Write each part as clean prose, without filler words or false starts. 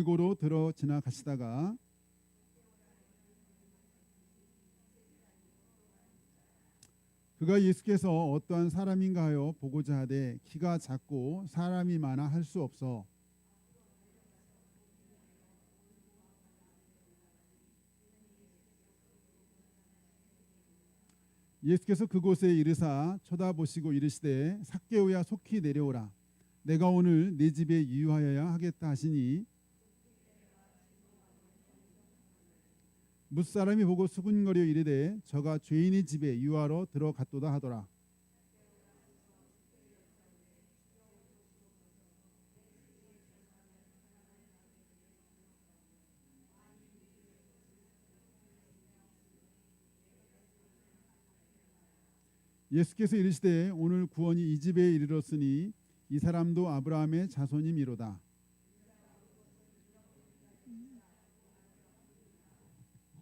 예리고로 들어 지나가시다가 그가 예수께서 어떠한 사람인가 하여 보고자 하되 키가 작고 사람이 많아 할 수 없어 예수께서 그곳에 이르사 쳐다보시고 이르시되 삭개오야 속히 내려오라 내가 오늘 네 집에 유하여야 하겠다 하시니 뭇사람이 보고 수군거려 이르되 저가 죄인의 집에 유하러 들어갔도다 하더라. 예수께서 이르시되 오늘 구원이 이 집에 이르렀으니 이 사람도 아브라함의 자손이미로다.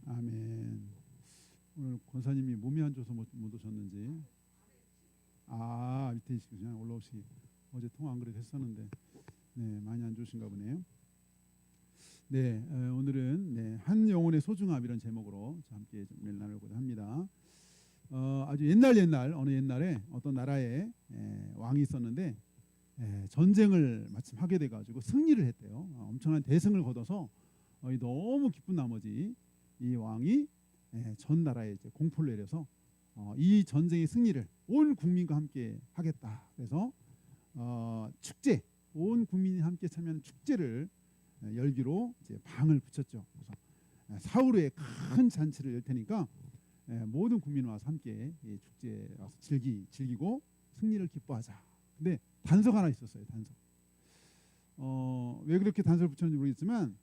아멘. 오늘 권사님이 몸이 안 좋아서 못 오셨는지. 밑에 있으시구나. 올라오시기. 어제 통화 안 그래도 했었는데 네, 많이 안 좋으신가 보네요. 네, 오늘은 한 영혼의 소중함 이런 제목으로 함께 좀 나누고자 합니다. 아주 옛날 어느 옛날에 어떤 나라에 왕이 있었는데 전쟁을 마침 하게 돼가지고 승리를 했대요. 엄청난 대승을 거둬서 너무 기쁜 나머지 이 왕이 전 나라에 이제 공포를 내려서 이 전쟁의 승리를 온 국민과 함께 하겠다. 그래서 축제, 온 국민이 함께 참여하는 축제를 열기로 이제 방을 붙였죠. 그래서 사후에 큰 잔치를 열 테니까 모든 국민 와서 함께 이 축제 와서 즐기고 승리를 기뻐하자. 근데 단서가 하나 있었어요. 단서. 왜 그렇게 단서를 붙였는지 모르겠지만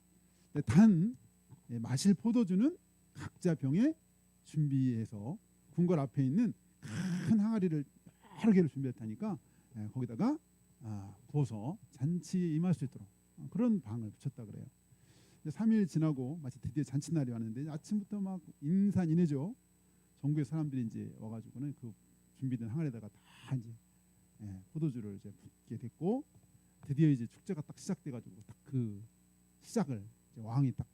마실 포도주는 각자 병에 준비해서 궁궐 앞에 있는 큰 항아리를 여러 개를 준비했다니까 거기다가 부어서 잔치에 임할 수 있도록 그런 방을 붙였다 그래요. 3일 지나고 마치 드디어 잔치날이 왔는데 아침부터 막 인산인해죠. 전국의 사람들이 이제 와가지고는 그 준비된 항아리에다가 다 이제 포도주를 이제 붓게 됐고 드디어 이제 축제가 딱 시작돼가지고 딱 그 시작을 이제 왕이 딱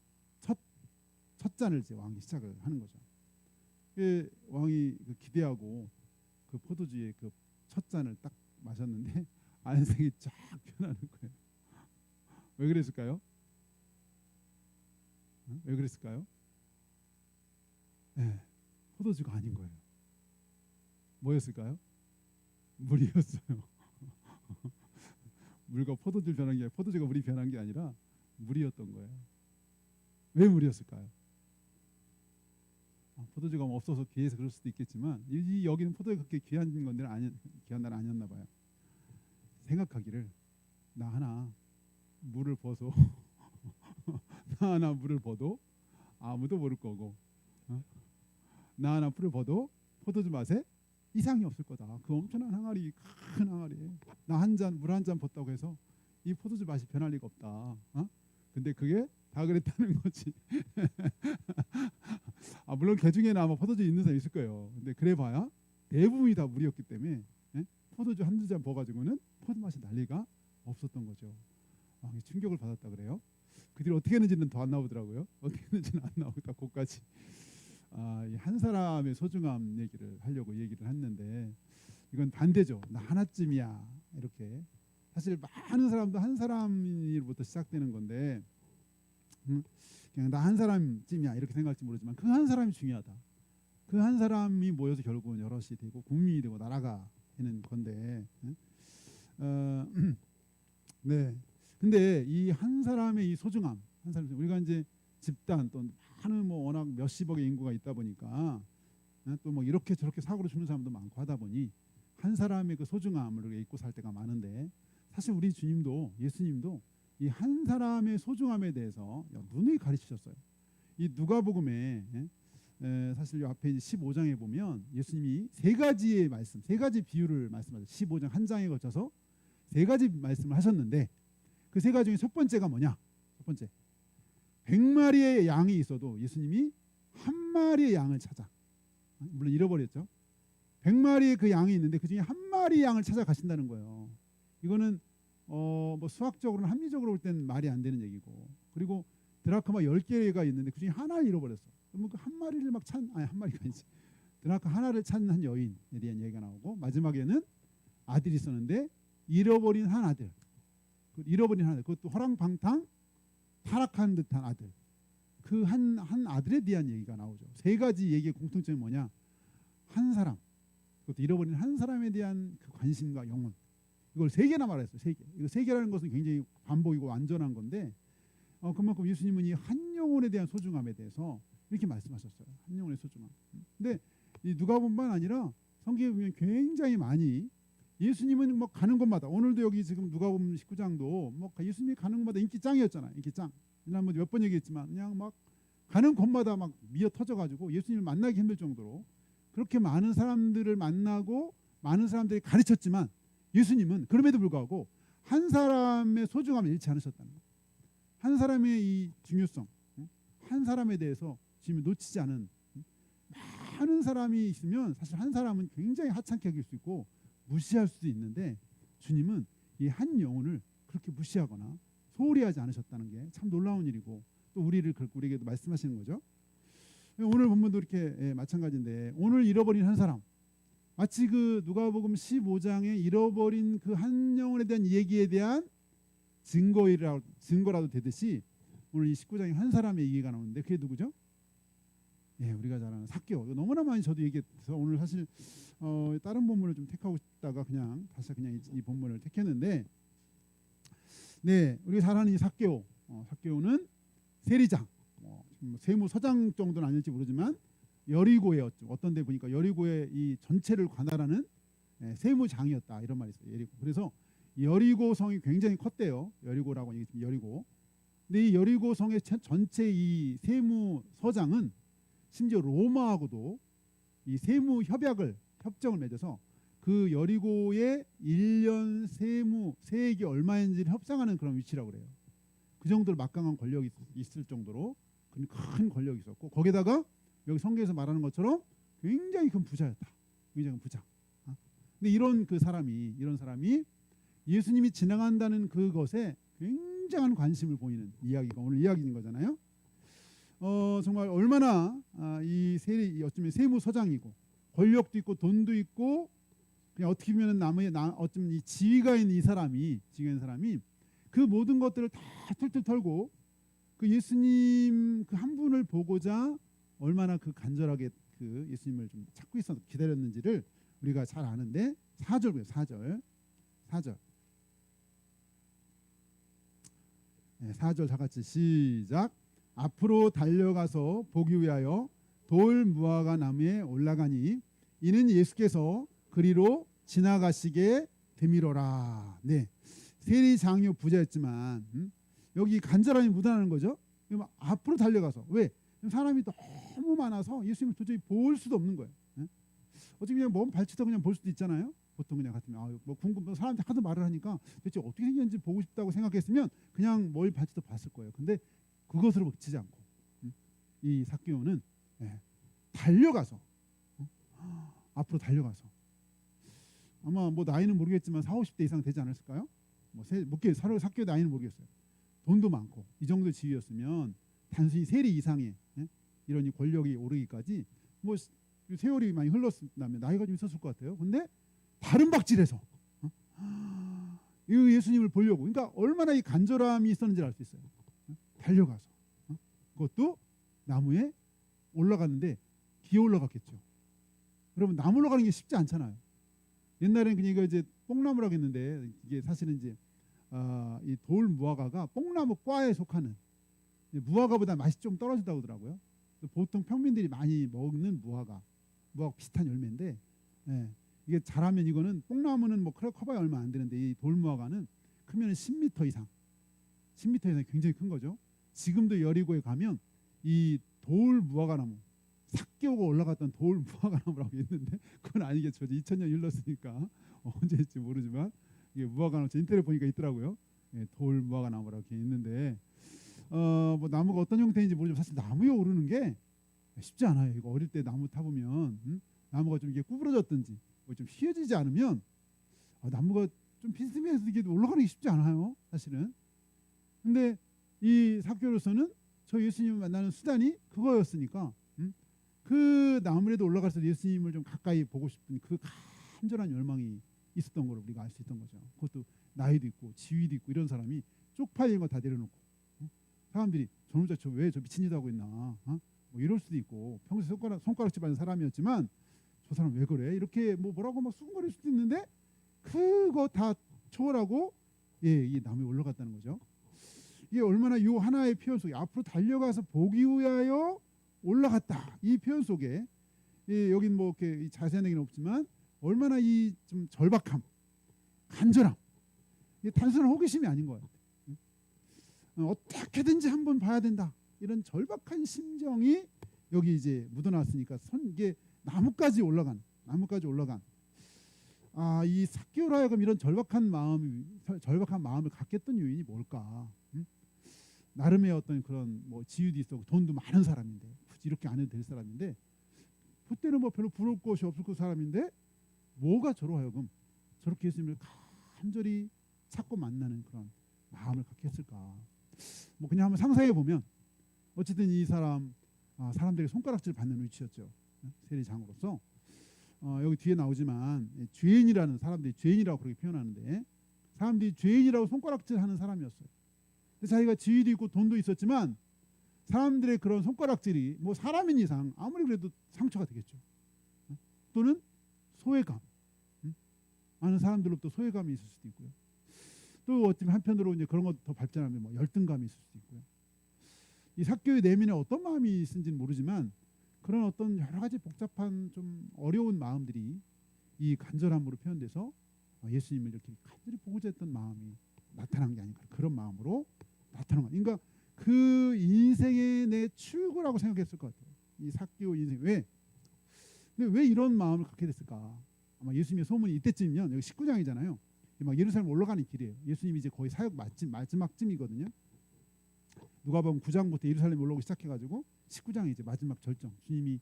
첫 잔을 이제 왕이 시작을 하는 거죠. 그 왕이 기대하고 그 포도주의 그 첫 잔을 딱 마셨는데 안색이 쫙 변하는 거예요. 왜 그랬을까요? 왜 그랬을까요? 포도주가 아닌 거예요. 뭐였을까요? 물이었어요. 물과 포도주를 변한 게 포도주가 물이 변한 게 아니라 물이었던 거예요. 왜 물이었을까요? 포도주가 없어서 귀해서 그럴 수도 있겠지만 여기는 포도가 그렇게 귀한 건데 귀한 날은 아니었나 봐요. 생각하기를 나 하나 물을 버서 나 하나 물을 버도 아무도 모를 거고 나 하나 풀을 버도 포도주 맛에 이상이 없을 거다. 그 엄청난 항아리 큰 항아리에 나 한 잔 물 한 잔 붓다고 해서 이 포도주 맛이 변할 리가 없다. 근데 그게 다 그랬다는 거지. 물론 개 중에는 아마 포도주 있는 사람 있을 거예요. 근데 그래봐야 대부분이 다 물이었기 때문에 포도주 한두 잔 버가지고는 포도 맛이 날 리가 없었던 거죠. 왕이 충격을 받았다 그래요. 그 뒤로 어떻게 했는지는 더 안 나오더라고요. 어떻게 했는지는 안 나오고 다 거기까지. 한 사람의 소중함 얘기를 하려고 얘기를 했는데 이건 반대죠. 나 하나쯤이야 이렇게. 사실 많은 사람도 한 사람으로부터 시작되는 건데 그냥 나 한 사람쯤이야 이렇게 생각할지 모르지만 그 한 사람이 중요하다. 그 한 사람이 모여서 결국은 여럿이 되고 국민이 되고 나라가 되는 건데 네. 근데 이 한 사람의 이 소중함, 한 사람 우리가 이제 집단 또 많은 워낙 몇십억의 인구가 있다 보니까 또 이렇게 저렇게 사고를 주는 사람도 많고 하다 보니 한 사람의 그 소중함을 잊고 살 때가 많은데 사실 우리 주님도 예수님도 이 한 사람의 소중함에 대해서 누누이 가르치셨어요. 이 누가복음에 사실 이 앞에 15장에 보면 예수님이 세 가지의 말씀, 세 가지 비유를 말씀하셨어요. 15장 한 장에 걸쳐서 세 가지 말씀을 하셨는데 그 세 가지 중에 첫 번째가 뭐냐? 첫 번째 100마리의 양이 있어도 예수님이 한 마리의 양을 찾아. 물론 잃어버렸죠. 100마리의 그 양이 있는데 그 중에 한 마리의 양을 찾아가신다는 거예요. 이거는 수학적으로는 합리적으로 볼 때는 말이 안 되는 얘기고 그리고 드라크마 10개가 있는데 그중에 하나를 잃어버렸어. 그러면 그 한 마리를 막 아니 한 마리가 아니지. 드라크마 하나를 찾는 한 여인에 대한 얘기가 나오고 마지막에는 아들이 있었는데 잃어버린 한 아들. 그 잃어버린 한 아들. 그것도 호랑방탕 타락한 듯한 아들. 그 한 아들에 대한 얘기가 나오죠. 세 가지 얘기의 공통점이 뭐냐? 한 사람. 그것도 잃어버린 한 사람에 대한 그 관심과 영혼. 이걸 세 개나 말했어요. 세 개. 이거 세 개라는 것은 굉장히 반복이고 완전한 건데 그만큼 예수님은 이 한 영혼에 대한 소중함에 대해서 이렇게 말씀하셨어요. 한 영혼의 소중함. 근데 이 누가복음만 아니라 성경에 보면 굉장히 많이 예수님은 뭐 가는 곳마다 오늘도 여기 지금 누가복음 19장도 뭐 예수님이 가는 곳마다 인기 짱이었잖아요. 인기 짱. 지난번 몇 번 얘기했지만 그냥 막 가는 곳마다 막 미어 터져가지고 예수님을 만나기 힘들 정도로 그렇게 많은 사람들을 만나고 많은 사람들이 가르쳤지만 예수님은 그럼에도 불구하고 한 사람의 소중함을 잃지 않으셨다는 거예요. 한 사람의 이 중요성, 한 사람에 대해서 지금 놓치지 않은 많은 사람이 있으면 사실 한 사람은 굉장히 하찮게 여길 수 있고 무시할 수도 있는데 주님은 이 한 영혼을 그렇게 무시하거나 소홀히 하지 않으셨다는 게 참 놀라운 일이고 또 우리에게도 말씀하시는 거죠. 오늘 본문도 이렇게 마찬가지인데 오늘 잃어버린 한 사람 마치 그 누가복음 15장에 잃어버린 그 한 영혼에 대한 얘기에 대한 증거라도 되듯이 오늘 이 19장에 한 사람의 얘기가 나오는데 그게 누구죠? 예, 우리가 잘 아는 삭개오. 너무나 많이 저도 얘기해서 오늘 사실 다른 본문을 좀 택하고 싶다가 그냥 다시 그냥 이 본문을 택했는데 네, 우리가 잘 아는 이 삭개오. 삭개오는 세리장, 세무서장 정도는 아닐지 모르지만 여리고의 어떤 데 보니까 여리고의 이 전체를 관할하는 세무장이었다 이런 말이 있어요. 여리고. 그래서 여리고 성이 굉장히 컸대요. 여리고라고 얘기했지만 여리고. 근데 이 여리고 성의 전체 이 세무서장은 심지어 로마하고도 이 세무 협정을 맺어서 그 여리고의 1년 세액이 얼마인지를 협상하는 그런 위치라고 그래요. 그 정도로 막강한 권력이 있을 정도로 큰 권력이 있었고 거기다가 여기 성경에서 말하는 것처럼 굉장히 큰 부자였다. 굉장히 큰 부자. 근데 이런 사람이 예수님이 지나간다는 그것에 굉장한 관심을 보이는 이야기가 오늘 이야기인 거잖아요. 정말 얼마나 어쩌면 세무서장이고 권력도 있고 돈도 있고 그냥 어떻게 보면 어쩌면 이 지위가 있는 이 사람이 그 모든 것들을 다 툴툴 털고 그 예수님 그 한 분을 보고자 얼마나 그 간절하게 그 예수님을 좀 찾고 있어서 기다렸는지를 우리가 잘 아는데 4절이에요. 4절. 네, 4절 다 같이 시작. 앞으로 달려가서 보기 위하여 돌 무화과 나무에 올라가니 이는 예수께서 그리로 지나가시게 되미로라. 네, 세리 장유 부자였지만 여기 간절함이 묻어나는 거죠. 앞으로 달려가서 왜? 사람이 너무 많아서 예수님을 도저히 볼 수도 없는 거예요. 어떻게 그냥 몸 발치다 그냥 볼 수도 있잖아요. 보통 그냥 같으면 사람들이 하도 말을 하니까 대체 어떻게 생겼는지 보고 싶다고 생각했으면 그냥 뭘 발치도 봤을 거예요. 근데 그것으로 그치지 않고 이 삭개오는 달려가서 앞으로 달려가서 아마 뭐 나이는 모르겠지만 40, 50대 이상 되지 않았을까요? 삭개오 나이는 모르겠어요. 돈도 많고 이 정도 지위였으면 단순히 세리 이상의 이런 이 권력이 오르기까지 뭐 세월이 많이 흘렀다면 나이가 좀 있었을 것 같아요. 근데 다른 박질해서 이 예수님을 보려고 그러니까 얼마나 이 간절함이 있었는지 알 수 있어요. 달려가서 그것도 나무에 올라갔는데 기어 올라갔겠죠. 여러분 나무 올라가는 게 쉽지 않잖아요. 옛날에는 그냥 이거 이제 뽕나무라고 했는데 이게 사실은 이제 이 돌 무화과가 뽕나무 과에 속하는 무화과보다 맛이 좀 떨어진다고 하더라고요. 보통 평민들이 많이 먹는 무화과 비슷한 열매인데 이게 자라면 이거는 뽕나무는 뭐 커봐야 얼마 안 되는데 이 돌 무화과는 크면 10m 이상 굉장히 큰 거죠. 지금도 여리고에 가면 이 돌 무화과 나무 삭개오가 올라갔던 돌 무화과 나무라고 있는데 그건 아니겠죠. 2000년 흘렀으니까 언제일지 모르지만 이게 무화과 나무 인터넷 보니까 있더라고요. 돌 무화과 나무라고 이렇게 있는데 뭐 나무가 어떤 형태인지 모르지만 사실 나무에 오르는 게 쉽지 않아요. 이거 어릴 때 나무 타보면 나무가 좀 이게 구부러졌든지 좀 휘어지지 않으면 나무가 좀 비스듬해서 이게 올라가는 게 쉽지 않아요. 사실은. 근데 이 삭개오로서는 저 예수님을 만나는 수단이 그거였으니까 그 나무에도 올라가서 예수님을 좀 가까이 보고 싶은 그 간절한 열망이 있었던 걸 우리가 알 수 있던 거죠. 그것도 나이도 있고 지위도 있고 이런 사람이 쪽팔린 거 다 내려놓고 사람들이 저놈 자체 왜 저 미친 짓 하고 있나 뭐 이럴 수도 있고 평소에 손가락질 받는 사람이었지만 저 사람 왜 그래 이렇게 뭐라고 막 수군거릴 수도 있는데 그거 다 초월하고 이 나무에 올라갔다는 거죠. 이게 얼마나 요 하나의 표현 속에 앞으로 달려가서 보기 위하여 올라갔다 이 표현 속에 여긴 뭐 이렇게 자세한 얘기는 없지만 얼마나 이 좀 절박함, 간절함, 이게 단순한 호기심이 아닌 거예요. 어떻게든지 한번 봐야 된다 이런 절박한 심정이 여기 이제 묻어놨으니까 이게 나무까지 올라간 이 삭개오로 하여금 이런 절박한 마음을 갖게 했던 요인이 뭘까? 나름의 어떤 그런 뭐 지위도 있었고 돈도 많은 사람인데 굳이 이렇게 안 해도 될 사람인데 그때는 뭐 별로 부러울 것이 없을 그 사람인데 뭐가 저로 하여금 저렇게 예수님을 간절히 찾고 만나는 그런 마음을 갖게 했을까? 뭐 그냥 한번 상상해 보면 어쨌든 이 사람 사람들이 손가락질 받는 위치였죠. 세리장으로서 여기 뒤에 나오지만 죄인이라는 사람들이 죄인이라고 그렇게 표현하는데 사람들이 죄인이라고 손가락질하는 사람이었어요. 근데 자기가 지위도 있고 돈도 있었지만 사람들의 그런 손가락질이 뭐 사람인 이상 아무리 그래도 상처가 되겠죠. 또는 소외감, 많은 사람들로부터 소외감이 있을 수도 있고요. 또 어쩌면 한편으로 이제 그런 것도 더 발전하면 뭐 열등감이 있을 수도 있고요. 이 삭개오의 내면에 어떤 마음이 있는지는 모르지만 그런 어떤 여러 가지 복잡한 좀 어려운 마음들이 이 간절함으로 표현돼서 예수님을 이렇게 간절히 보고자 했던 마음이 나타난 게 아닌가 그런 마음으로 나타난 거. 그러니까 그 인생의 내 출구라고 생각했을 것 같아요. 이 삭개오 인생 근데 왜 이런 마음을 갖게 됐을까? 아마 예수님의 소문이 이때쯤이면 여기 19장이잖아요. 막 예루살렘 올라가는 길이에요. 예수님이 이제 거의 사역 마지막쯤이거든요. 누가 보면 9장부터 예루살렘 올라오기 시작해가지고 19장이 이제 마지막 절정. 주님이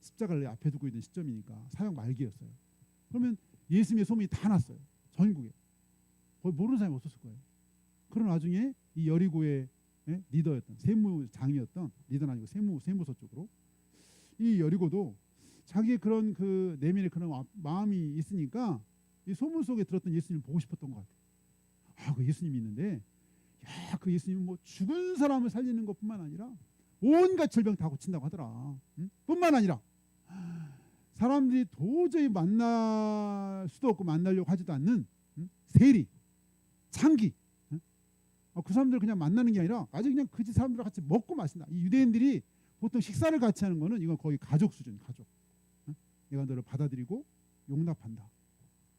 십자가를 앞에 두고 있는 시점이니까 사역 말기였어요. 그러면 예수님의 소문이 다 났어요. 전국에. 거의 모르는 사람이 없었을 거예요. 그런 와중에 이 여리고의 리더였던 세무장이었던 리더는 아니고 세무서 쪽으로 이 여리고도 자기의 그런 그 내면의 그런 마음이 있으니까 이 소문 속에 들었던 예수님을 보고 싶었던 것 같아요. 그 예수님이 있는데 그 예수님은 뭐 죽은 사람을 살리는 것뿐만 아니라 온갖 질병 다 고친다고 하더라. 뿐만 아니라 사람들이 도저히 만날 수도 없고 만나려고 하지도 않는 세리, 창기 그 사람들 그냥 만나는 게 아니라 아주 그냥 그 사람들과 같이 먹고 마신다. 이 유대인들이 보통 식사를 같이 하는 거는 이건 거의 가족 수준, 가족. 내가 너를 받아들이고 용납한다.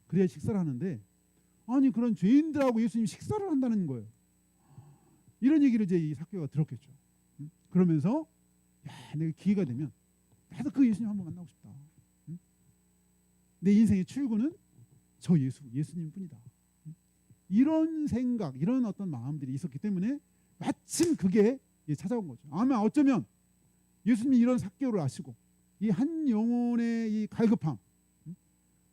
그래야 식사를 하는데 아니 그런 죄인들하고 예수님이 식사를 한다는 거예요. 이런 얘기를 이제 이 삭개오가 들었겠죠. 그러면서 내가 기회가 되면 나도 그 예수님 한번 만나고 싶다. 내 인생의 출구는 저 예수님뿐이다. 이런 생각, 이런 어떤 마음들이 있었기 때문에 마침 그게 찾아온 거죠. 아마 어쩌면 예수님이 이런 삭개오를 아시고 이 한 영혼의 이 갈급함,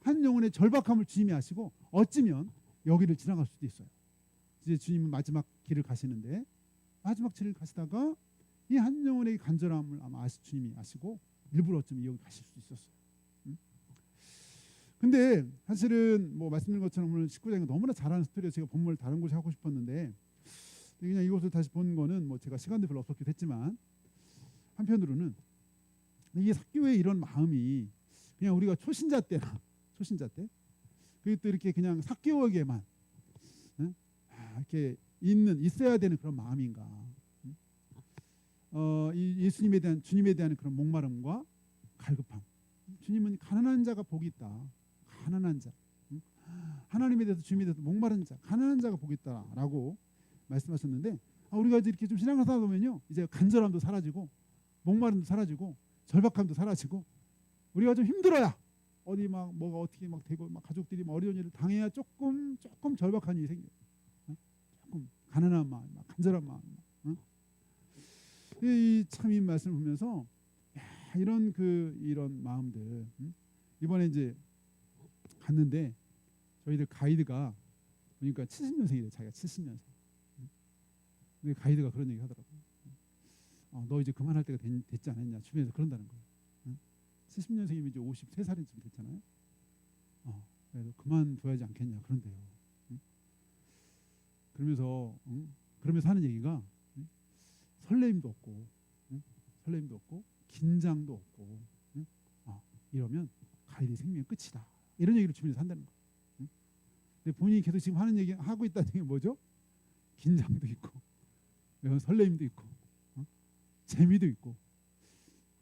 한 영혼의 절박함을 주님이 아시고 어쩌면 여기를 지나갈 수도 있어요. 이제 주님은 마지막 길을 가시는데 마지막 길을 가시다가 이 한 영혼의 간절함을 아마 주님이 아시고 일부러 어쩌면 여기 가실 수도 있었어요. 근데 사실은 뭐 말씀드린 것처럼 오늘 19장이 너무나 잘하는 스토리에 제가 본문을 다른 곳에 하고 싶었는데 그냥 이것을 다시 본 거는 뭐 제가 시간도 별로 없었기도 했지만 한편으로는 이 삭개오의 이런 마음이 그냥 우리가 초신자 때 그리고 또 이렇게 그냥 삭개오에게만 이렇게 있어야 되는 그런 마음인가? 이 주님에 대한 그런 목마름과 갈급함. 주님은 가난한 자가 복이 있다. 가난한 자, 하나님에 대해서 주님에 대해서 목마른 자, 가난한 자가 복이 있다라고 말씀하셨는데 우리가 이제 이렇게 좀 신앙을 하다 보면요, 이제 간절함도 사라지고 목마름도 사라지고 절박함도 사라지고 우리가 좀 힘들어야 어디 막 뭐가 어떻게 막 되고 막 가족들이 막 어려운 일을 당해야 조금 절박한 일이 생겨요. 조금 가난한 마음, 막 간절한 마음. 이 참 이 말씀을 보면서 이런 마음들 이번에 이제 갔는데 저희들 가이드가 보니까 70년생이래. 자기가 70년생. 근데 가이드가 그런 얘기 하더라고. 너 이제 그만할 때가 됐지 않았냐. 주변에서 그런다는 거예요. 응? 70년생이면 이제 53살쯤 됐잖아요. 그래서 그만둬야지 않겠냐 그런데요. 응? 그러면서 하는 얘기가 설레임도 없고, 설레임도 없고, 긴장도 없고, 이러면 가이드 생명의 끝이다. 이런 얘기를 주변에서 한다는 거예요. 근데 본인이 계속 지금 하는 얘기 하고 있다는 얘기 뭐죠? 긴장도 있고, 설레임도 있고, 재미도 있고.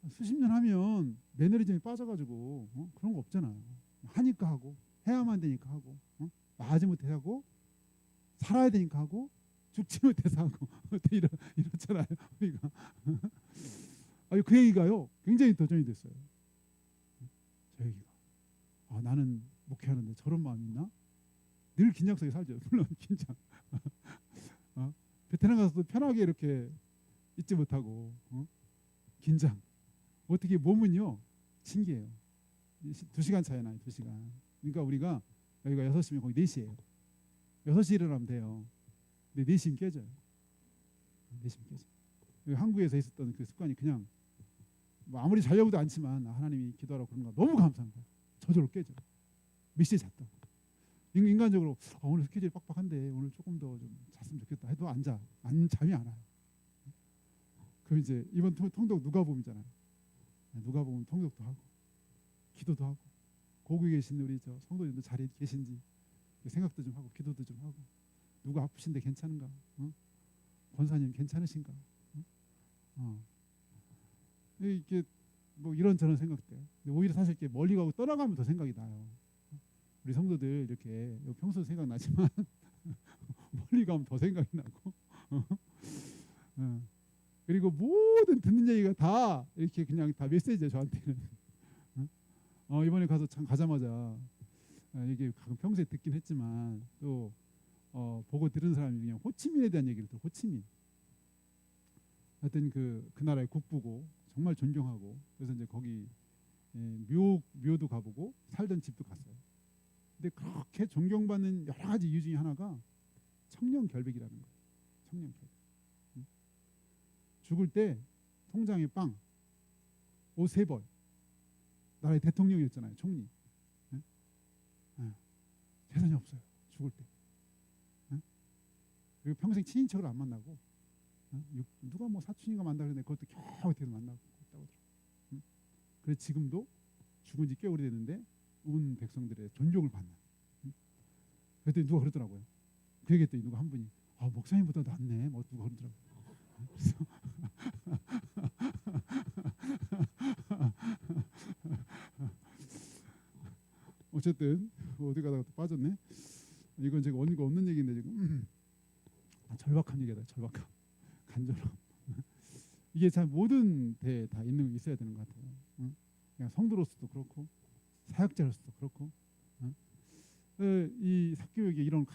수십 년 하면 매너리즘에 빠져가지고 그런 거 없잖아요. 하니까 하고, 해야만 되니까 하고, 마지못해 하고, 살아야 되니까 하고, 죽지 못해서 하고 이렇잖아요. 우리가 그 얘기가요 굉장히 도전이 됐어요. 저 얘기가 나는 목회하는데 저런 마음이 있나? 늘 긴장 속에 살죠. 물론 긴장. 베트남 가서도 편하게 이렇게 있지 못하고 긴장. 어떻게 몸은요 신기해요. 2시간 차이 나요. 2시간. 그러니까 우리가 여기가 6시면 거기 4시예요. 6시 일어나면 돼요. 근데 4시면 깨져요. 4시면 깨져. 한국에서 있었던 그 습관이 그냥 뭐 아무리 자려고도 않지만 하나님이 기도하라고 그런 거 너무 감사한 거예요. 저절로 깨져. 몇 시에 잤다. 인간적으로 오늘 스케줄이 빡빡한데 오늘 조금 더 좀 잤으면 좋겠다 해도 잠이 안 와요. 그럼 이제 이번 통독 누가복음이잖아요. 누가복음 통독도 하고 기도도 하고 거기 계신 우리 저 성도님들 자리에 계신지 생각도 좀 하고 기도도 좀 하고 누가 아프신데 괜찮은가? 권사님 괜찮으신가? 이게 뭐 이런저런 생각들. 오히려 사실 이렇게 멀리 가고 떠나가면 더 생각이 나요. 우리 성도들 이렇게 평소 생각 나지만 멀리 가면 더 생각이 나고. 그리고 모든 듣는 얘기가 다 이렇게 그냥 다 메시지예요 저한테는. 이번에 가자마자 이게 가끔 평소에 듣긴 했지만 또 보고 들은 사람이 그냥 호치민에 대한 얘기를 들어. 호치민. 하여튼 그 나라의 국부고 정말 존경하고 그래서 이제 거기 묘도 가보고 살던 집도 갔어요. 근데 그렇게 존경받는 여러 가지 이유 중에 하나가 청렴결백이라는 거예요. 청렴결백. 죽을 때 통장에 빵, 옷 3벌. 나라의 대통령이었잖아요. 총리. 재산이 없어요. 죽을 때. 그리고 평생 친인척을 안 만나고 누가 뭐 사촌인가 만나 그러는데 그것도 겨우 어떻게 만나고 있다고 들어요. 그래서 지금도 죽은 지 꽤 오래됐는데 온 백성들의 존경을 받는. 그랬더니 누가 그러더라고요. 그 얘기했더니 누가 한 분이 목사님보다 낫네. 뭐 누가 그러더라고요. 그래서 어쨌든 어디 가다가 또 빠졌네. 이건 제가 원인가 없는 얘기인데 지금 절박한 얘기다. 절박함, 간절함. 이게 참 모든 데에 다 있는 있어야 되는 것 같아요. 그냥 성도로서도 그렇고 사역자로서도 그렇고 이 사교육에 이런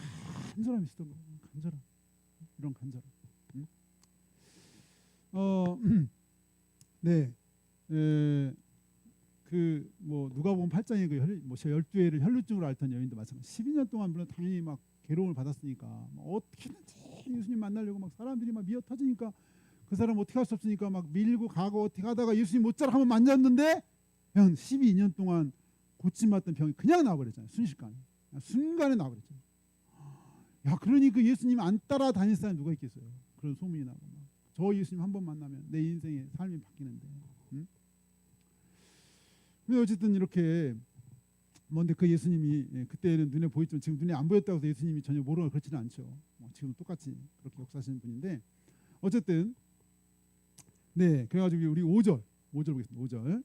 간절함이 있었던 거예요. 간절함, 이런 간절함. 네, 그 뭐 누가복음 8장에 그 12회를 혈루증으로 앓던 여인도 마찬가지. 12년 동안 물론 당연히 막 괴로움을 받았으니까 어떻게든지 예수님 만나려고 막 사람들이 막 미어 터지니까 그 사람 어떻게 할 수 없으니까 막 밀고 가고 어떻게 하다가 예수님 못자라 한번 만졌는데 그냥 12년 동안 고침받던 병이 그냥 나와버렸잖아요. 순식간에. 순간에 나와버렸잖아요. 야, 그러니 그 예수님 안 따라다닐 사람이 누가 있겠어요. 그런 소문이 나고 저 예수님 한 번 만나면 내 인생의 삶이 바뀌는데. 근데 어쨌든 이렇게 뭔데 그 예수님이 그때는 눈에 보였지만 지금 눈에 안 보였다고 해서 예수님이 전혀 모르고 그렇지는 않죠. 지금 똑같이 그렇게 역사하시는 분인데 어쨌든 네, 그래가지고 우리 5절 보겠습니다.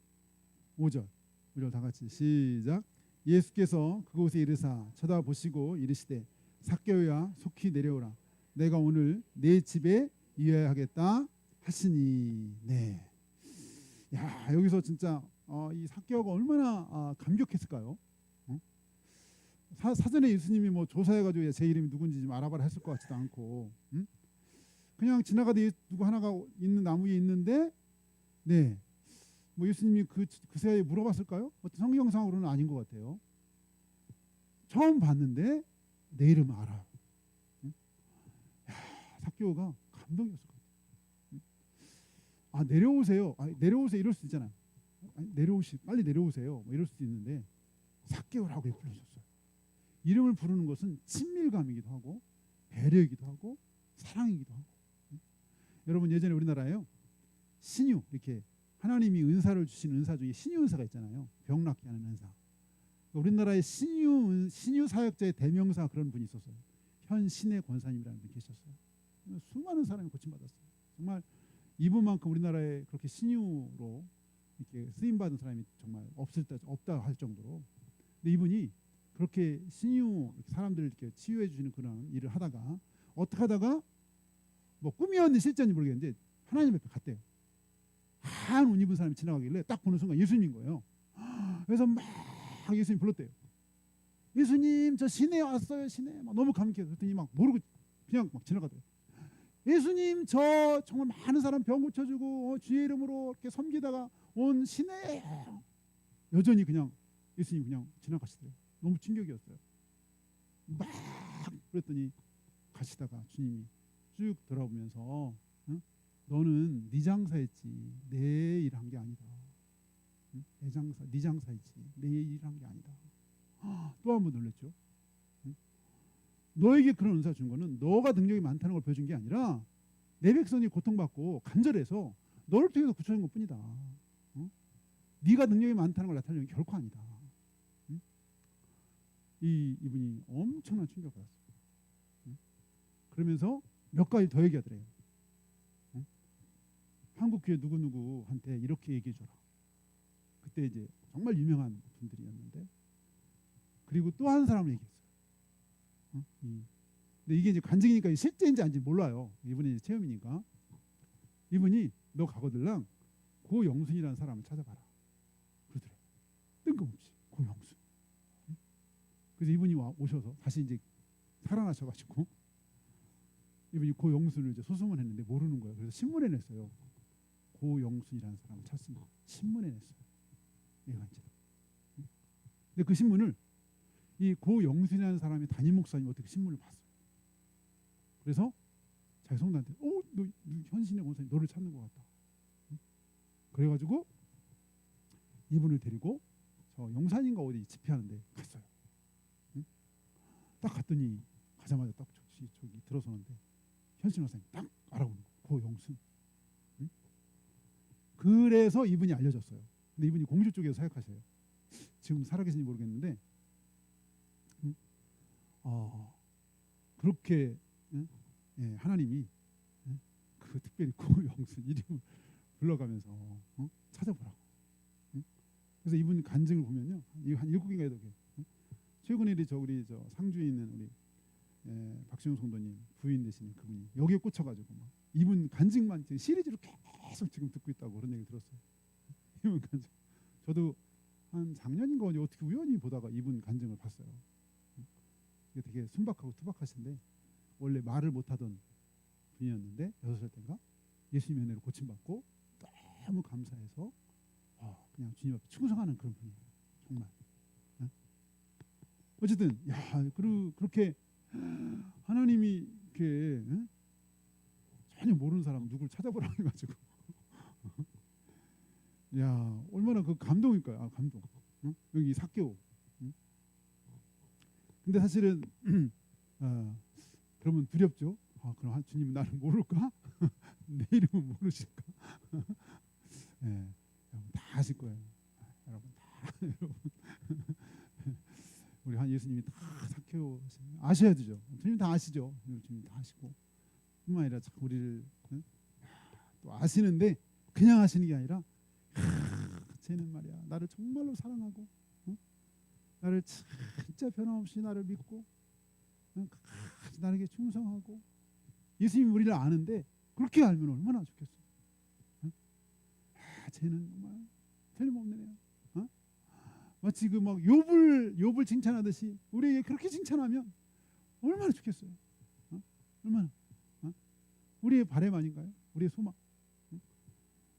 5절 다 같이 시작. 예수께서 그곳에 이르사 쳐다보시고 이르시되 삭개오야 속히 내려오라. 내가 오늘 내 집에 이어야 하겠다 하시니. 네. 야, 여기서 진짜 이 삭개오가 얼마나 감격했을까요? 사전에 예수님이 뭐 조사해가지고 제 이름이 누군지 좀 알아봐라 했을 것 같지도 않고 그냥 지나가다 누구 하나가 있는 나무 위에 있는데 네, 뭐 예수님이 그 새에 물어봤을까요? 어떤 성경상으로는 아닌 것 같아요. 처음 봤는데 내 이름 알아. 야, 삭개오가 감동이었을 것 같아요. 아, 내려오세요. 아, 내려오세요. 이럴 수 있잖아요. 아니, 빨리 내려오세요. 뭐 이럴 수도 있는데 삭개오라고 부르셨어요. 이름을 부르는 것은 친밀감이기도 하고 배려이기도 하고 사랑이기도 하고. 여러분 예전에 우리나라에요 신유 이렇게 하나님이 은사를 주신 은사 중에 신유 은사가 있잖아요. 병 낫게 하는 은사. 우리나라의 신유 사역자의 대명사 그런 분이 있었어요. 현신의 권사님이라는 분이 계셨어요. 수많은 사람이 고침받았어요. 정말 이분만큼 우리나라에 그렇게 신유로 이렇게 쓰임 받은 사람이 정말 없다 할 정도로. 근데 이분이 그렇게 신유 사람들을 이렇게 치유해 주시는 그런 일을 하다가 어떻게 하다가 뭐 꿈이었는지 실제인지 모르겠는데 하나님 앞에 갔대요. 하얀 옷 입은 사람이 지나가길래 딱 보는 순간 예수님인 거예요. 그래서 막 예수님 불렀대요. 예수님 저 시내에 왔어요. 시내 막 너무 감격해서 그랬더니 막 모르고 그냥 막 지나가대요. 예수님 저 정말 많은 사람 병 고쳐주고 주의 이름으로 이렇게 섬기다가 온 시내에 여전히 그냥 예수님 그냥 지나가시더래요. 너무 충격이었어요. 막 그랬더니 가시다가 주님이 쭉 돌아보면서 응? 너는 네 장사했지 내 일 한 게 아니다. 응? 네 장사했지 내 일 한 게 아니다. 또 한 번 놀랬죠. 응? 너에게 그런 은사 준 거는 너가 능력이 많다는 걸 보여준 게 아니라 내 백성이 고통받고 간절해서 너를 통해서 구출한 것뿐이다. 응? 네가 능력이 많다는 걸 나타내는 게 결코 아니다. 응? 이분이 엄청난 충격을 받았어요. 응? 그러면서 몇 가지 더 얘기하더래요. 응? 한국 교회 누구누구한테 이렇게 얘기해줘라. 그때 이제 정말 유명한 분들이었는데 그리고 또 한 사람을 얘기했어요. 응? 근데 이게 이제 간증이니까 실제인지 아닌지 몰라요. 이분이 이제 체험이니까. 이분이 너 가거들랑 고영순이라는 사람을 찾아봐라. 그러더래. 뜬금없이 고영순. 응? 그래서 이분이 오셔서 다시 이제 살아나셔가지고 이분이 고영순을 이제 소송을 했는데 모르는 거예요. 그래서 신문에 냈어요. 고영순이라는 사람을 찾습니다. 신문에 냈어요. 예간지로. 근데 그 신문을 이 고영순이라는 사람이 담임 목사님 어떻게 신문을 봤어요. 그래서 자기 성도한테 너 현신의 권사님 너를 찾는 것 같다. 그래가지고 이분을 데리고 저 용산인가 어디 집회하는데 갔어요. 딱 갔더니 가자마자 딱 저기 들어서는데 현신 권사님 딱 알아보는 거예요. 고영순. 그래서 이분이 알려졌어요. 근데 이분이 공주 쪽에서 사역하셔요. 지금 살아계신지 모르겠는데 그렇게 예, 하나님이 그 특별히 고영순 이름을 불러가면서 찾아보라고. 그래서 이분 간증을 보면요 한 7개인가 8개. 최근에 우리 저 상주에 있는 우리 박시영 성도님 부인 되시는 그분이 여기에 꽂혀가지고 막 이분 간증만 지금 시리즈로 계속 지금 듣고 있다고 그런 얘기 들었어요. 이분 간증. 저도 한 작년인가 어떻게 우연히 보다가 이분 간증을 봤어요. 이게 되게 순박하고 투박하신데 원래 말을 못하던 분이었는데 6살 때인가 예수님의 은혜로 고침받고 너무 감사해서 그냥 주님 앞에 충성하는 그런 분이에요. 정말. 어쨌든 그렇게 하나님이 이렇게 전혀 모르는 사람 누굴 찾아보라고 해가지고 얼마나 그 감동일까요? 감동. 여기 삭개오. 근데 사실은 그러면 두렵죠. 그럼 주님은 나를 모를까? 내 이름은 모르실까? 네, 여러분 다 아실 거예요. 여러분 다 여러분 우리 한 예수님이 다 삭개오 아셔야 되죠. 주님 다 아시죠. 주님 다 아시고 뿐만 아니라 우리를 또 아시는데 그냥 아시는 게 아니라 쟤는 말이야 나를 정말로 사랑하고 나를 진짜 변함없이 나를 믿고 나에게 충성하고 예수님 우리를 아는데 그렇게 알면 얼마나 좋겠어. 쟤는 정말 틀림없는 애야. 마치 그 막 욥을 칭찬하듯이 우리에게 그렇게 칭찬하면 얼마나 좋겠어요. 얼마나 우리의 바람 아닌가요? 우리의 소망.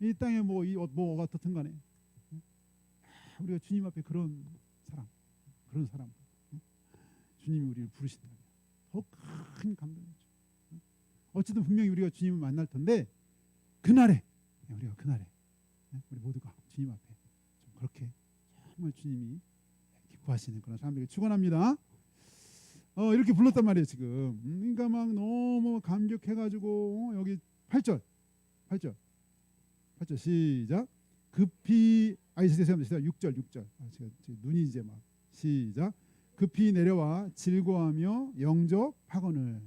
이 땅에 뭐가 어떻든 간에 우리가 주님 앞에 그런 사람 주님이 우리를 부르신다면 더 큰 감동이죠. 어쨌든 분명히 우리가 주님을 만날 텐데 그날에 우리가 그날에 우리 모두가 주님 앞에 좀 그렇게 정말 주님이 기뻐하시는 그런 사람들이 축원합니다. 이렇게 불렀단 말이에요 지금. 그러니까 막 너무 감격해가지고 여기 8절 시작. 급히 죄송합니다. 6절 제가 눈이 이제 막 시작. 급히 내려와 즐거워하며 영접하거늘.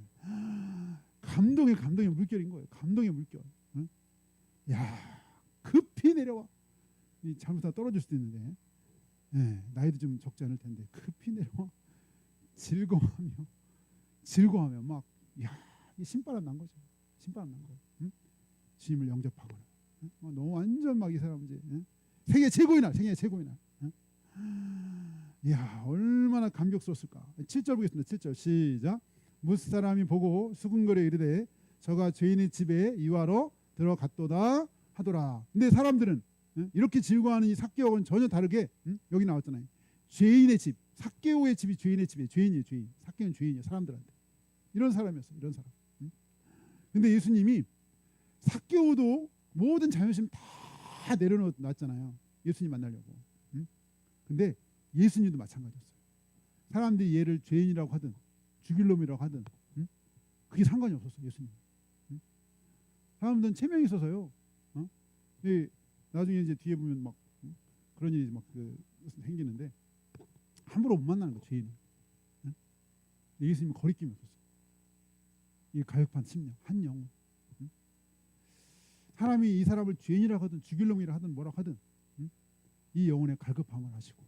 감동의 물결인 거예요. 감동의 물결. 응? 야, 급히 내려와. 이 잘못하다 떨어질 수도 있는데, 나이도 좀 적지 않을 텐데 급히 내려와 즐거워하며 막, 이 신바람 난 거죠. 신바람 난 거예요. 응? 주님을 영접하거나. 응? 너무 완전 막 이 사람 이제 세계 최고의 날. 응? 이야, 얼마나 감격스러웠을까. 7절 보겠습니다. 7절 시작. 무사람이 보고 수군거려 이르되 저가 죄인의 집에 유하러 들어갔도다 하더라. 근데 사람들은 이렇게 즐거워하는 이 삭개오는 전혀 다르게 여기 나왔잖아요. 죄인의 집, 삭개오의 집이 죄인의 집이에요. 죄인이에요. 죄인. 삭개오는 죄인이에요. 사람들한테. 이런 사람이었어요. 이런 사람. 근데 예수님이 삭개오도 모든 자존심 다 내려놨잖아요. 예수님 만나려고. 근데 예수님도 마찬가지였어요. 사람들이 얘를 죄인이라고 하든 죽일 놈이라고 하든 그게 상관이 없었어요. 예수님. 사람들은 체면이 있어서요. 나중에 이제 뒤에 보면 막 그런 일이 막 생기는데 함부로 못 만나는 거예요. 죄인은. 예수님은 거리낌이 없었어요. 이 가격판 심령, 한 영혼. 사람이 이 사람을 죄인이라고 하든 죽일 놈이라 하든 뭐라고 하든 이 영혼의 갈급함을 하시고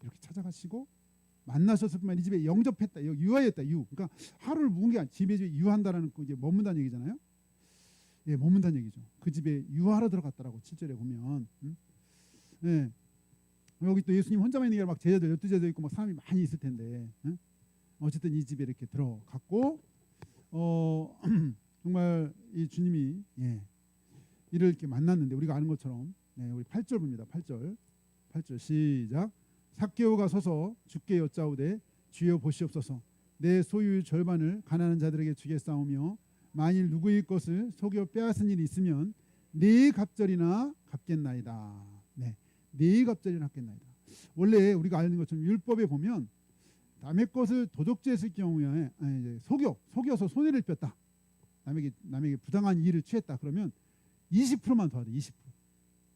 이렇게 찾아가시고 만나셨을 뿐만 이 집에 영접했다, 유하였다, 그러니까 하루를 묵은 게 아니라 집에 유한다라는 거 이제 머문다는 얘기잖아요. 예, 머문다는 얘기죠. 그 집에 유하러 들어갔다라고 7절에 보면. 예. 여기 또 예수님 혼자만 있는 게 아니라 막 제자들 12제자 있고 막 사람이 많이 있을 텐데. 어쨌든 이 집에 이렇게 들어갔고 정말 이 주님이 이를 이렇게 만났는데 우리가 아는 것처럼 우리 8절 봅니다. 8절 시작. 삭개오가 서서 주께 여짜오되 주여 보시옵소서 내 소유의 절반을 가난한 자들에게 주겠사오며 만일 누구의 것을 속여 빼앗은 일이 있으면 네 갑절이나 갚겠나이다. 네 갑절이나 갚겠나이다. 원래 우리가 아는 것처럼 율법에 보면 남의 것을 도적질했을 경우에 속여서 손해를 뺐다. 남에게 부당한 이의를 취했다. 그러면 20%만 더 하대. 20%.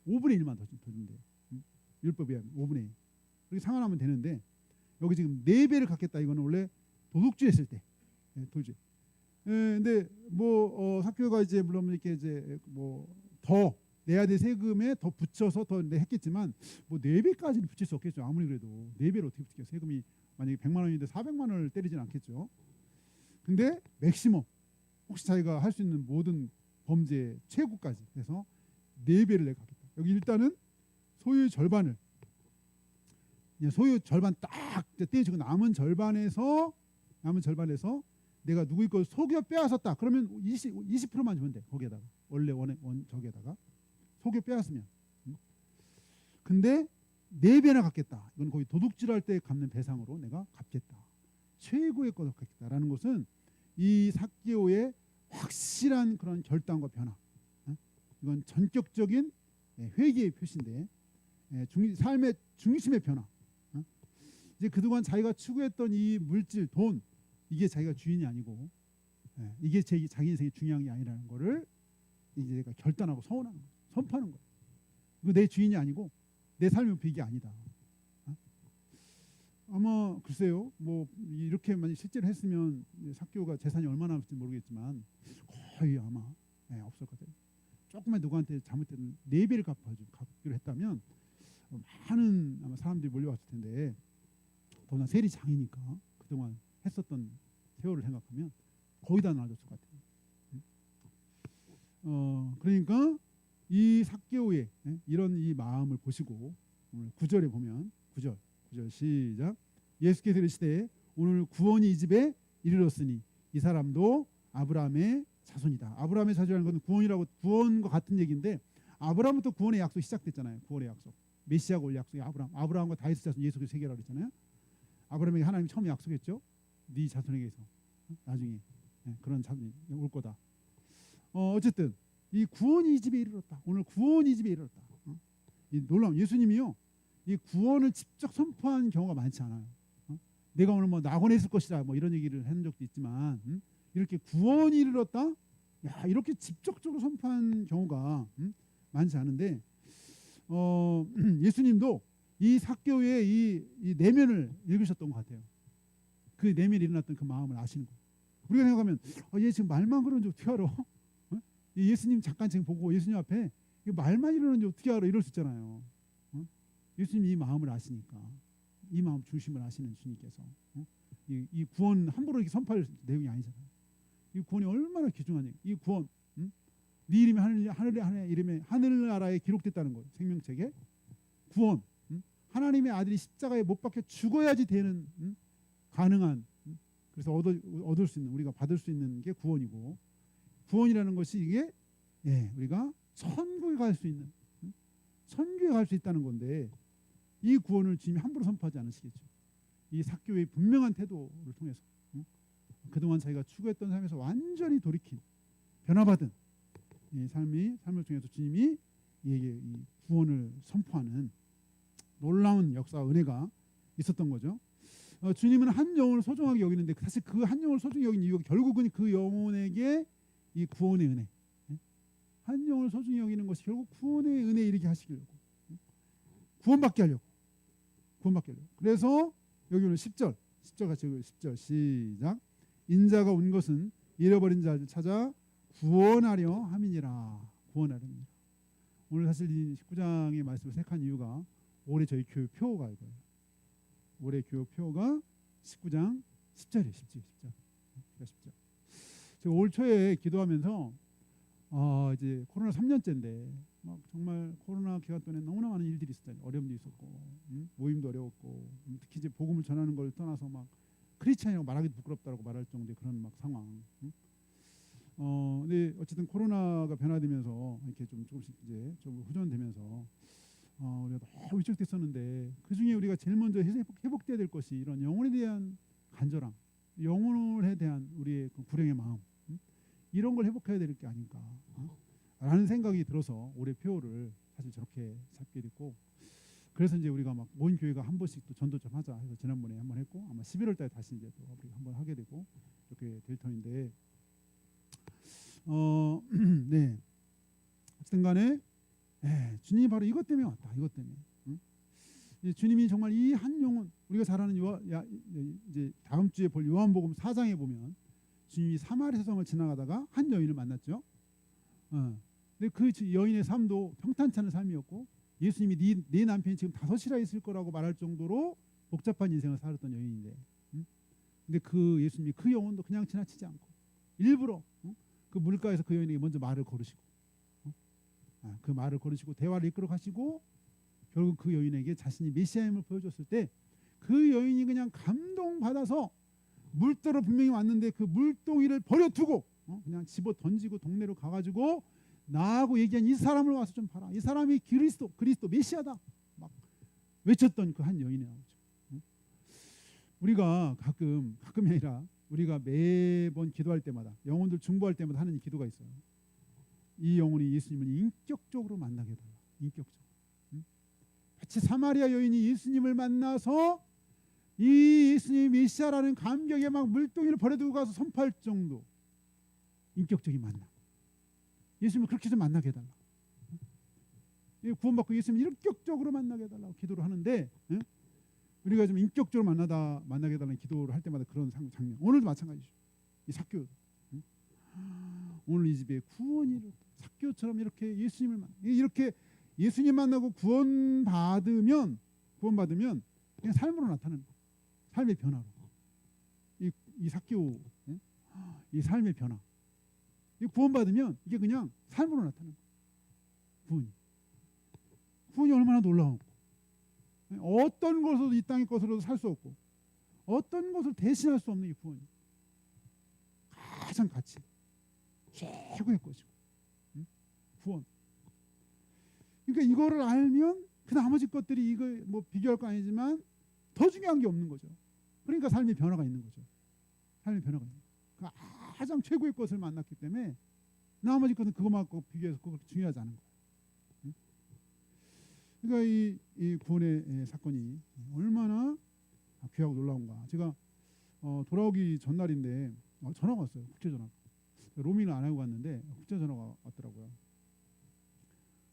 5분의 1만 더 준대요. 율법에 하면 5분의 1. 그렇게 상환하면 되는데 여기 지금 4배를 갚겠다. 이거는 원래 도둑질했을 때. 도둑질. 근데 삭개오가 이제 물론 이렇게 이제 더 내야 될 세금에 더 붙여서 더 했겠지만 4배까지는 붙일 수 없겠죠. 아무리 그래도 4배를 어떻게 붙여요? 세금이 만약에 100만 원인데 400만 원을 때리진 않겠죠. 근데 맥시멈 혹시 자기가 할 수 있는 모든 범죄 최고까지 해서 4배를 내가 갚겠다. 여기 일단은 소유의 절반을 소유 절반 딱 떼주고 남은 절반에서 내가 누구의 걸 속여 빼앗았다. 그러면 20%만 주면 돼. 거기에다가 원래 저기에다가 속여 빼앗으면. 근데 4배나 갚겠다. 이건 거의 도둑질할 때 갚는 배상으로 내가 갚겠다. 최고의 것을 갚겠다라는 것은 이 삭개오의 확실한 그런 결단과 변화. 이건 전격적인 회개의 표시인데 삶의 중심의 변화. 이제 그동안 자기가 추구했던 이 물질, 돈 이게 자기가 주인이 아니고 이게 자기 인생의 중요한 게 아니라는 거를 이제 내가 결단하고 선포하는 거예요. 이거 내 주인이 아니고 내 삶의 목표 이게 아니다. 아마 글쎄요, 이렇게 만약 실제로 했으면 삭개오가 재산이 얼마나 남을지 모르겠지만 거의 아마 없을 것 같아요. 조금만 누구한테 잘못되면 4배를 갚기로 했다면 많은 아마 사람들이 몰려왔을 텐데 더구나 세리 장이니까 그동안 했었던 세월을 생각하면 거의 다 나눠줬을 것 같아요. 그러니까 이 삭개오의 이런 이 마음을 보시고 오늘 9절에 보면 9절 시작. 예수께서 이르시되 오늘 구원이 이 집에 이르렀으니 이 사람도 아브라함의 자손이다. 아브라함의 자손이라는 것은 구원과 같은 얘기인데 아브라함부터 구원의 약속이 시작됐잖아요. 구원의 약속. 메시아가 올 약속이 아브라함과 다윗의 자손 예수 그리스도 세계라고 그랬잖아요. 아브라함에게 하나님이 처음 약속했죠. 네 자손에게서 나중에 그런 삶이 올 거다. 어쨌든 이 구원이 이 집에 이르렀다. 오늘 구원이 이 집에 이르렀다. 이 놀라운 예수님이요. 이 구원을 직접 선포한 경우가 많지 않아요. 내가 오늘 뭐 낙원했을 것이다 뭐 이런 얘기를 한 적도 있지만 이렇게 구원이 이르렀다. 야, 이렇게 직접적으로 선포한 경우가 많지 않은데 예수님도 이 삭개오의 이 내면을 읽으셨던 것 같아요. 그 내면에 일어났던 그 마음을 아시는 거예요. 우리가 생각하면 얘 지금 말만 그러는지 어떻게 알아? 예수님 잠깐 지금 보고 예수님 앞에 말만 이러는지 어떻게 알아? 이럴 수 있잖아요. 예수님이 이 마음을 아시니까 이 마음 중심을 아시는 주님께서 이 구원 함부로 이렇게 선포할 내용이 아니잖아요. 이 구원이 얼마나 귀중한 얘기. 이 구원, 네 이름이 하늘의 이름에 하늘나라에 기록됐다는 거예요. 생명책에 구원, 하나님의 아들이 십자가에 못 박혀 죽어야지 되는 가능한 그래서 얻을 수 있는 우리가 받을 수 있는 게 구원이고 구원이라는 것이 이게 우리가 천국에 갈 수 있는 천국에 갈 수 있다는 건데 이 구원을 주님이 함부로 선포하지 않으시겠죠. 이 삭개오의 분명한 태도를 통해서 그동안 자기가 추구했던 삶에서 완전히 돌이킨 변화받은 이 삶을 통해서 주님이 이에게 이 구원을 선포하는 놀라운 역사와 은혜가 있었던 거죠. 주님은 한 영혼을 소중하게 여기는데 사실 그 한 영혼을 소중히 여긴 이유가 결국은 그 영혼에게 이 구원의 은혜, 한 영혼을 소중히 여기는 것이 결국 구원의 은혜 이르게 하시려고 구원받게 하려고. 그래서 여기 오늘 10절 같이 10절 시작. 인자가 온 것은 잃어버린 자를 찾아 구원하려 함이니라. 구원하려니라. 오늘 사실 이 19장의 말씀을 생각한 이유가 올해 저희 교육 표가 이거예요. 올해 교육 표가 19장 10절이에요. 10절. 제가 올 초에 기도하면서 이제 코로나 3년째인데 막 정말 코로나 기간 동안에 너무나 많은 일들이 있었어요. 어려움도 있었고 모임도 어려웠고 특히 이제 복음을 전하는 걸 떠나서 막 크리스찬이라고 말하기도 부끄럽다고 말할 정도의 그런 막 상황. 근데 어쨌든 코로나가 변화되면서 이렇게 좀 조금씩 이제 좀 후전되면서 우리가 너무 위축됐었는데 그 중에 우리가 제일 먼저 회복돼야 될 것이 이런 영혼에 대한 간절함, 영혼에 대한 우리의 그 불행의 마음, 이런 걸 회복해야 될 게 아닐까 라는 생각이 들어서 올해 표를 사실 저렇게 잡게 됐고 그래서 이제 우리가 막 모인 교회가 한 번씩 또 전도 좀 하자 해서 지난번에 한 번 했고 아마 11월 달에 다시 이제 또 우리 한번 하게 되고 이렇게 될 터인데 네 어쨌든 간에 주님이 바로 이것 때문에 왔다. 이것 때문에 주님이 정말 이 한 영혼 우리가 잘 아는 이제 다음 주에 볼 요한복음 4장에 보면 주님이 사마리아 성을 지나가다가 한 여인을 만났죠. 근데 그 여인의 삶도 평탄치 않은 삶이었고 예수님이 네 남편이 지금 5이나 있을 거라고 말할 정도로 복잡한 인생을 살았던 여인인데 근데 그 예수님이 그 영혼도 그냥 지나치지 않고 일부러 그 물가에서 그 여인에게 먼저 말을 걸으시고 그 말을 걸으시고 대화를 이끌어 가시고 결국 그 여인에게 자신이 메시아임을 보여줬을 때 그 여인이 그냥 감동받아서 물더러 분명히 왔는데 그 물동이를 버려두고 그냥 집어 던지고 동네로 가가지고 나하고 얘기한 이 사람을 와서 좀 봐라. 이 사람이 그리스도 메시아다. 막 외쳤던 그 한 여인이 나오죠. 우리가 가끔이 아니라 우리가 매번 기도할 때마다 영혼들 중보할 때마다 하는 이 기도가 있어요. 이 영혼이 예수님을 인격적으로 만나게 해달라. 인격적으로. 마치 사마리아 여인이 예수님을 만나서 이 예수님이 메시아라는 감격에 막 물동이를 버려두고 가서 선포할 정도 인격적인 만남. 예수님을 그렇게 좀 만나게 해달라. 구원받고 예수님을 인격적으로 만나게 해달라고 기도를 하는데 우리가 좀 인격적으로 만나게 해달라는 기도를 할 때마다 그런 장면. 오늘도 마찬가지죠. 이 삭개오 오늘 이 집에 구원이 삭개오처럼 이렇게 예수님을 이렇게 예수님 만나고 구원받으면 그냥 삶으로 나타나는 거예요. 삶의 변화로 이 삭개오 이 삶의 변화 이 구원받으면 이게 그냥 삶으로 나타나는 거예요. 구원이 얼마나 놀라운 어떤 것으로도 이 땅의 것으로도 살 수 없고 어떤 것을 대신할 수 없는 이 구원이 가장 가치 최고의 것이고 구원. 그러니까 이거를 알면 그 나머지 것들이 이거 뭐 비교할 거 아니지만 더 중요한 게 없는 거죠. 그러니까 삶의 변화가 있는 거죠. 삶의 변화가 있는 거. 가장 최고의 것을 만났기 때문에 나머지 것은 그것만큼 비교해서 그거 중요하지 않은 거예요. 응? 그러니까 이 구원의 사건이 얼마나 귀하고 놀라운가. 제가 돌아오기 전날인데 전화가 왔어요. 국제전화. 로밍을 안 하고 갔는데 국제전화가 왔더라고요.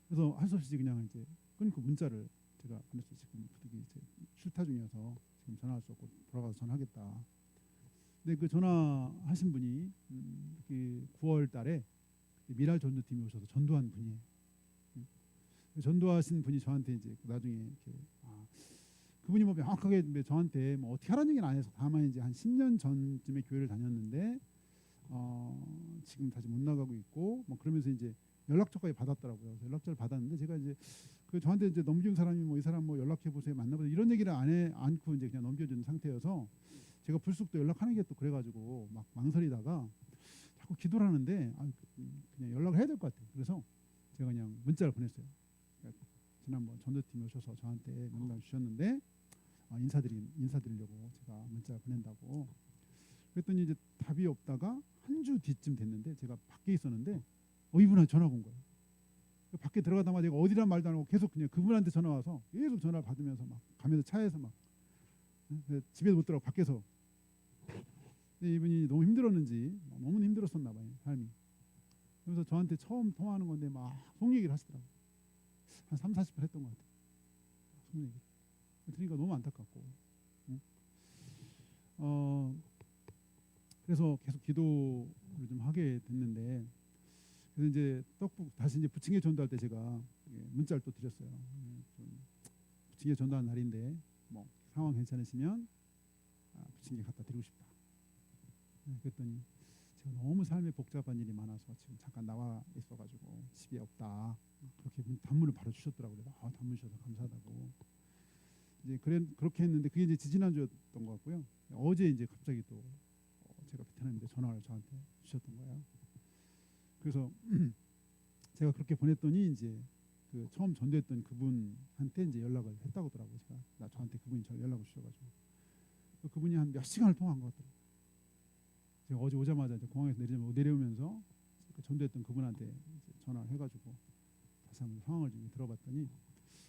그래서 할 수 없이 그냥 이제 끊고 문자를 제가 보냈어요. 지금 이제 출타 중이어서 지금 전화할 수 없고 돌아가서 전화하겠다. 근데 그 전화하신 분이 그 9월 달에 미랄 전도팀이 오셔서 전도한 분이에요. 전도하신 분이 저한테 이제 나중에 이렇게 그분이 뭐 명확하게 저한테 뭐 어떻게 하라는 얘기는 안 해서 다만 이제 한 10년 전쯤에 교회를 다녔는데 지금 다시 못 나가고 있고 뭐 그러면서 이제 연락처까지 받았더라고요. 그래서 연락처를 받았는데 제가 이제 그 저한테 이제 넘겨준 사람이 뭐 이 사람 뭐 연락해 보세요, 만나보세요 이런 얘기를 않고 이제 그냥 넘겨준 상태여서 제가 불쑥 또 연락하는 게 또 그래가지고 막 망설이다가 자꾸 기도를 하는데 그냥 연락을 해야 될 것 같아요. 그래서 제가 그냥 문자를 보냈어요. 그러니까 지난번 전도팀이 오셔서 저한테 명단 주셨는데 인사드리려고 제가 문자를 보낸다고. 그랬더니 이제 답이 없다가 한 주 뒤쯤 됐는데 제가 밖에 있었는데 이분한테 전화가 온 거예요. 밖에 들어가다가 제가 어디란 말도 안 하고 계속 그냥 그분한테 전화 와서 계속 전화를 받으면서 막 가면서 차에서 막 집에도 못 들어가고 밖에서. 근데 이분이 너무 힘들었는지 너무 힘들었었나 봐요, 삶이. 그래서 저한테 처음 통화하는 건데 막 속 얘기를 하시더라고요. 한 3, 40분 했던 것 같아요. 속 얘기. 그러니까 너무 안타깝고. 그래서 계속 기도를 좀 하게 됐는데 그래서 이제 다시 이제 부침개 전도할 때 제가 문자를 또 드렸어요. 좀 부침개 전도한 날인데 뭐 상황 괜찮으시면 부침개 갖다 드리고 싶다. 그랬더니 제가 너무 삶에 복잡한 일이 많아서 지금 잠깐 나와 있어가지고 집에 없다. 그렇게 단문을 바로 주셨더라고요. 단문 주셔서 감사하다고. 이제 그렇게 했는데 그게 이제 지지난주였던 것 같고요. 어제 이제 갑자기 또 제가 베트남인데 전화를 저한테 주셨던 거예요. 그래서 제가 그렇게 보냈더니 이제 그 처음 전도했던 그분한테 이제 연락을 했다고 하더라고요. 저한테 그분이 연락을 주셔가지고 그분이 한 몇 시간을 통화한 것 같더라고요. 제가 어제 오자마자 이제 공항에서 내려오면서 그 전도했던 그분한테 이제 전화를 해가지고 다시 한번 상황을 좀 들어봤더니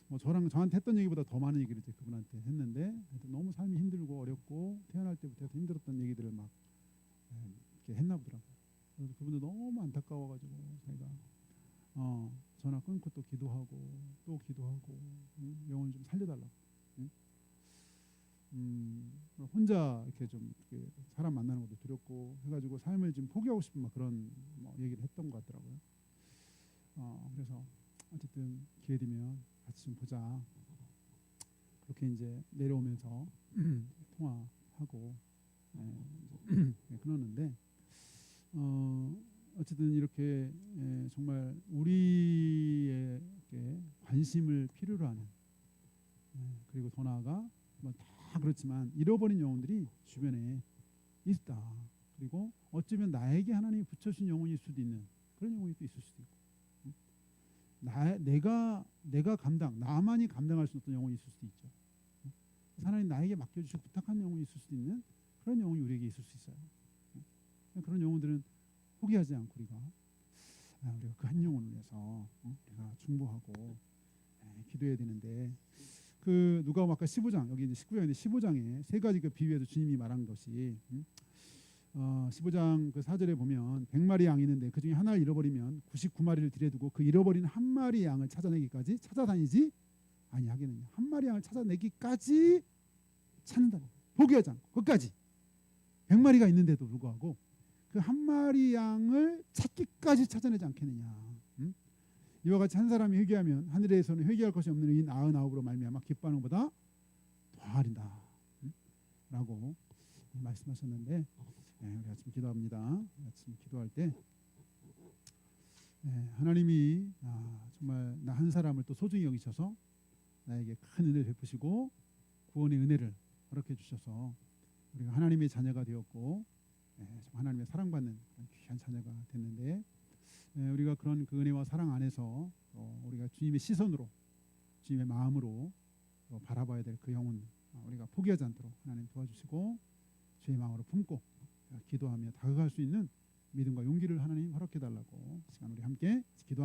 뭐 저한테 했던 얘기보다 더 많은 얘기를 이제 그분한테 했는데 너무 삶이 힘들고 어렵고 태어날 때부터 힘들었던 얘기들을 막 이렇게 했나 보더라고요. 그래서 그분도 너무 안타까워가지고 저희가 전화 끊고 또 기도하고 영혼을 좀 살려달라고. 혼자 이렇게 좀 이렇게 사람 만나는 것도 두렵고 해가지고 삶을 좀 포기하고 싶은 막 그런 얘기를 했던 것 같더라고요. 그래서 어쨌든 기회 되면 같이 좀 보자. 그렇게 이제 내려오면서 통화하고 끊었는데 어쨌든 이렇게 정말 우리에게 관심을 필요로 하는 그리고 더 나아가 뭐 다 그렇지만 잃어버린 영혼들이 주변에 있다. 그리고 어쩌면 나에게 하나님이 붙여주신 영혼일 수도 있는 그런 영혼이 또 있을 수도 있고 나만이 감당할 수 없는 영혼이 있을 수도 있죠. 하나님 나에게 맡겨주시고 부탁한 영혼이 있을 수도 있는 그런 영혼이 우리에게 있을 수 있어요. 그런 영혼들은 포기하지 않고 우리가 그 한 영혼을 위해서 우리가 중보하고 기도해야 되는데 그 누가복음 아까 15장 여기 이제 19장인데 15장에 세 가지 그 비유에서 주님이 말한 것이 15장 그 4절에 보면 100마리 양이 있는데 그 중에 하나를 잃어버리면 99마리를 들여두고 그 잃어버린 한 마리 양을 찾아내기까지 찾아다니지 아니하겠느냐. 한 마리 양을 찾아내기까지 찾는다. 포기하지 않고 끝까지 100마리가 있는데도 불구하고 그 한 마리 양을 찾기까지 찾아내지 않겠느냐. 이와 같이 한 사람이 회개하면 하늘에서는 회개할 것이 없는 이 99으로 말미암아 기뻐하는 것보다 더하리다 라고 말씀하셨는데 우리 아침 기도합니다. 아침 기도할 때 하나님이 정말 나 한 사람을 또 소중히 여기셔서 나에게 큰 은혜를 베푸시고 구원의 은혜를 허락해 주셔서 우리가 하나님의 자녀가 되었고 하나님의 사랑받는 귀한 자녀가 됐는데 우리가 그런 그 은혜와 사랑 안에서 우리가 주님의 시선으로 주님의 마음으로 바라봐야 될 그 영혼 우리가 포기하지 않도록 하나님 도와주시고 주의 마음으로 품고 기도하며 다가갈 수 있는 믿음과 용기를 하나님 허락해 달라고 시간 우리 함께 기도합니다.